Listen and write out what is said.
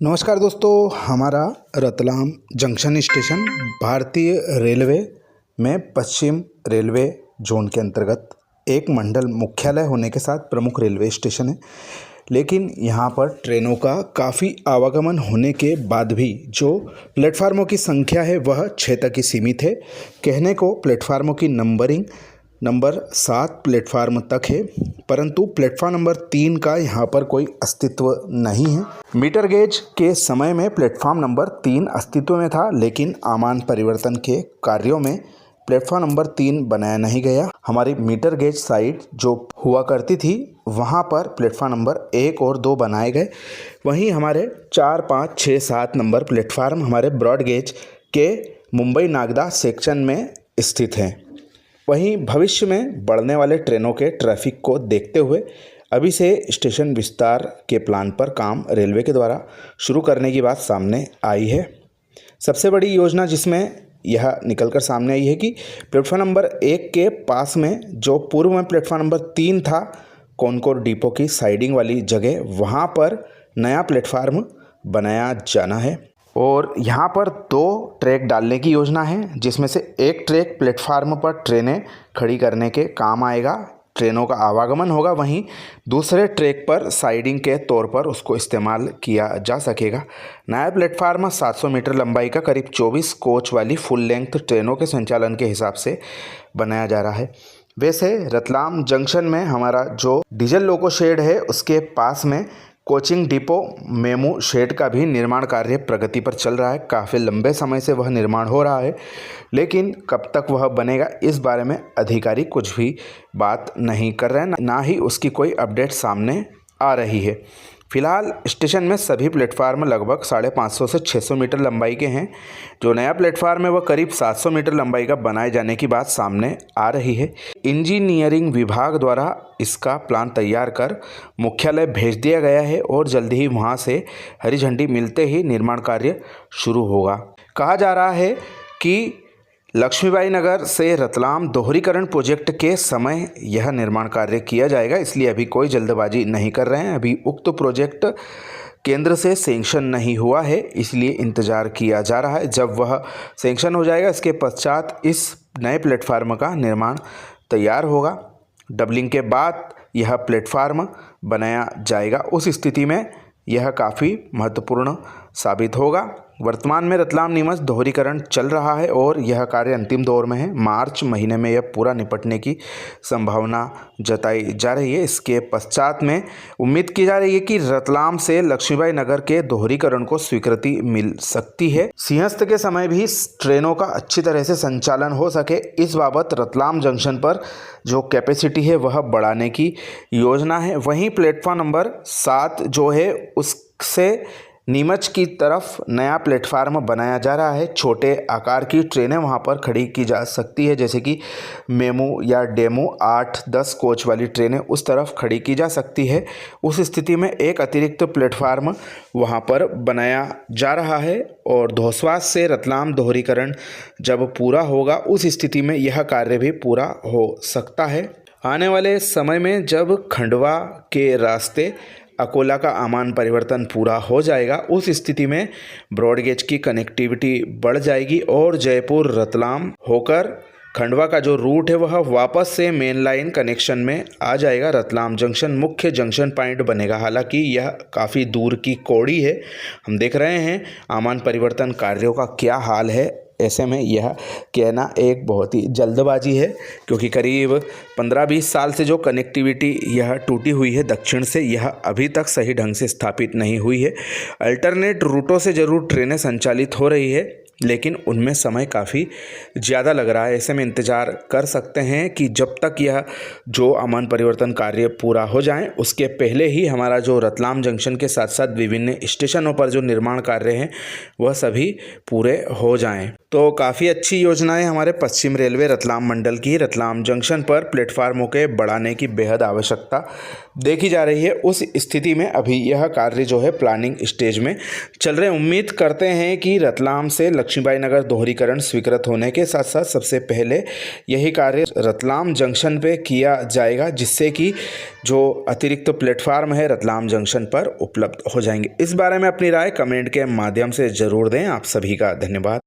नमस्कार दोस्तों, हमारा रतलाम जंक्शन स्टेशन भारतीय रेलवे में पश्चिम रेलवे जोन के अंतर्गत एक मंडल मुख्यालय होने के साथ प्रमुख रेलवे स्टेशन है। लेकिन यहाँ पर ट्रेनों का काफ़ी आवागमन होने के बाद भी जो प्लेटफार्मों की संख्या है वह 6 तक ही सीमित है। कहने को प्लेटफार्मों की नंबरिंग नंबर 7 प्लेटफार्म तक है, परंतु प्लेटफार्म नंबर 3 का यहाँ पर कोई अस्तित्व नहीं है। मीटर गेज के समय में प्लेटफार्म नंबर 3 अस्तित्व में था, लेकिन आमान परिवर्तन के कार्यों में प्लेटफार्म नंबर 3 बनाया नहीं गया। हमारी मीटर गेज साइट जो हुआ करती थी वहाँ पर प्लेटफार्म नंबर 1 और 2 बनाए गए। वहीं हमारे 4, 5, 6, 7 नंबर प्लेटफार्म हमारे ब्रॉड गेज के मुंबई नागदा सेक्शन में स्थित हैं। वहीं भविष्य में बढ़ने वाले ट्रेनों के ट्रैफिक को देखते हुए अभी से स्टेशन विस्तार के प्लान पर काम रेलवे के द्वारा शुरू करने की बात सामने आई है। सबसे बड़ी योजना जिसमें यह निकलकर सामने आई है कि प्लेटफॉर्म नंबर 1 के पास में जो पूर्व में प्लेटफॉर्म नंबर 3 था, कॉनकोर डिपो की साइडिंग वाली जगह, वहाँ पर नया प्लेटफार्म बनाया जाना है और यहाँ पर 2 ट्रैक डालने की योजना है, जिसमें से एक ट्रैक प्लेटफार्म पर ट्रेनें खड़ी करने के काम आएगा, ट्रेनों का आवागमन होगा। वहीं दूसरे ट्रैक पर साइडिंग के तौर पर उसको इस्तेमाल किया जा सकेगा। नया प्लेटफार्म 700 मीटर लंबाई का करीब 24 कोच वाली फुल लेंथ ट्रेनों के संचालन के हिसाब से बनाया जा रहा है। वैसे रतलाम जंक्शन में हमारा जो डीजल लोको शेड है उसके पास में कोचिंग डिपो मेमू शेड का भी निर्माण कार्य प्रगति पर चल रहा है। काफ़ी लंबे समय से वह निर्माण हो रहा है, लेकिन कब तक वह बनेगा इस बारे में अधिकारी कुछ भी बात नहीं कर रहे हैं, ना ही उसकी कोई अपडेट सामने आ रही है। फिलहाल स्टेशन में सभी प्लेटफार्म लगभग 550 से 600 मीटर लंबाई के हैं। जो नया प्लेटफार्म है वह करीब 700 मीटर लंबाई का बनाए जाने की बात सामने आ रही है। इंजीनियरिंग विभाग द्वारा इसका प्लान तैयार कर मुख्यालय भेज दिया गया है और जल्द ही वहां से हरी झंडी मिलते ही निर्माण कार्य शुरू होगा। कहा जा रहा है कि लक्ष्मीबाई नगर से रतलाम दोहरीकरण प्रोजेक्ट के समय यह निर्माण कार्य किया जाएगा, इसलिए अभी कोई जल्दबाजी नहीं कर रहे हैं। अभी उक्त प्रोजेक्ट केंद्र से सैंक्शन नहीं हुआ है, इसलिए इंतज़ार किया जा रहा है। जब वह सैंक्शन हो जाएगा इसके पश्चात इस नए प्लेटफार्म का निर्माण तैयार होगा। डबलिंग के बाद यह प्लेटफार्म बनाया जाएगा। उस स्थिति में यह काफ़ी महत्वपूर्ण साबित होगा। वर्तमान में रतलाम नीमच दोहरीकरण चल रहा है और यह कार्य अंतिम दौर में है। मार्च महीने में यह पूरा निपटने की संभावना जताई जा रही है। इसके पश्चात में उम्मीद की जा रही है कि रतलाम से लक्ष्मीबाई नगर के दोहरीकरण को स्वीकृति मिल सकती है। सिंहस्थ के समय भी ट्रेनों का अच्छी तरह से संचालन हो सके, इस बाबत रतलाम जंक्शन पर जो कैपेसिटी है वह बढ़ाने की योजना है। वहीं प्लेटफॉर्म नंबर 7 जो है उससे नीमच की तरफ नया प्लेटफार्म बनाया जा रहा है। छोटे आकार की ट्रेनें वहां पर खड़ी की जा सकती है, जैसे कि मेमू या डेमू 8-10 कोच वाली ट्रेनें उस तरफ खड़ी की जा सकती है। उस स्थिति में एक अतिरिक्त प्लेटफार्म वहां पर बनाया जा रहा है और धौसवास से रतलाम दोहरीकरण जब पूरा होगा उस स्थिति में यह कार्य भी पूरा हो सकता है। आने वाले समय में जब खंडवा के रास्ते अकोला का आमान परिवर्तन पूरा हो जाएगा, उस स्थिति में ब्रॉडगेज की कनेक्टिविटी बढ़ जाएगी और जयपुर रतलाम होकर खंडवा का जो रूट है वह वापस से मेन लाइन कनेक्शन में आ जाएगा। रतलाम जंक्शन मुख्य जंक्शन पॉइंट बनेगा। हालांकि यह काफ़ी दूर की कौड़ी है। हम देख रहे हैं आमान परिवर्तन कार्यों का क्या हाल है। ऐसे में यह कहना एक बहुत ही जल्दबाजी है, क्योंकि करीब 15-20 साल से जो कनेक्टिविटी यह टूटी हुई है दक्षिण से, यह अभी तक सही ढंग से स्थापित नहीं हुई है। अल्टरनेट रूटों से ज़रूर ट्रेनें संचालित हो रही है, लेकिन उनमें समय काफ़ी ज़्यादा लग रहा है। ऐसे में इंतज़ार कर सकते हैं कि जब तक यह जो आमान परिवर्तन कार्य पूरा हो जाए उसके पहले ही हमारा जो रतलाम जंक्शन के साथ साथ विभिन्न स्टेशनों पर जो निर्माण कार्य हैं वह सभी पूरे हो जाएं। तो काफ़ी अच्छी योजना है हमारे पश्चिम रेलवे रतलाम मंडल की। रतलाम जंक्शन पर प्लेटफार्मों के बढ़ाने की बेहद आवश्यकता देखी जा रही है। उस स्थिति में अभी यह कार्य जो है प्लानिंग स्टेज में चल रहे। उम्मीद करते हैं कि रतलाम से लक्ष्मीबाई नगर दोहरीकरण स्वीकृत होने के साथ साथ सबसे पहले यही कार्य रतलाम जंक्शन पे किया जाएगा, जिससे कि जो अतिरिक्त प्लेटफार्म है रतलाम जंक्शन पर उपलब्ध हो जाएंगे। इस बारे में अपनी राय कमेंट के माध्यम से ज़रूर दें। आप सभी का धन्यवाद।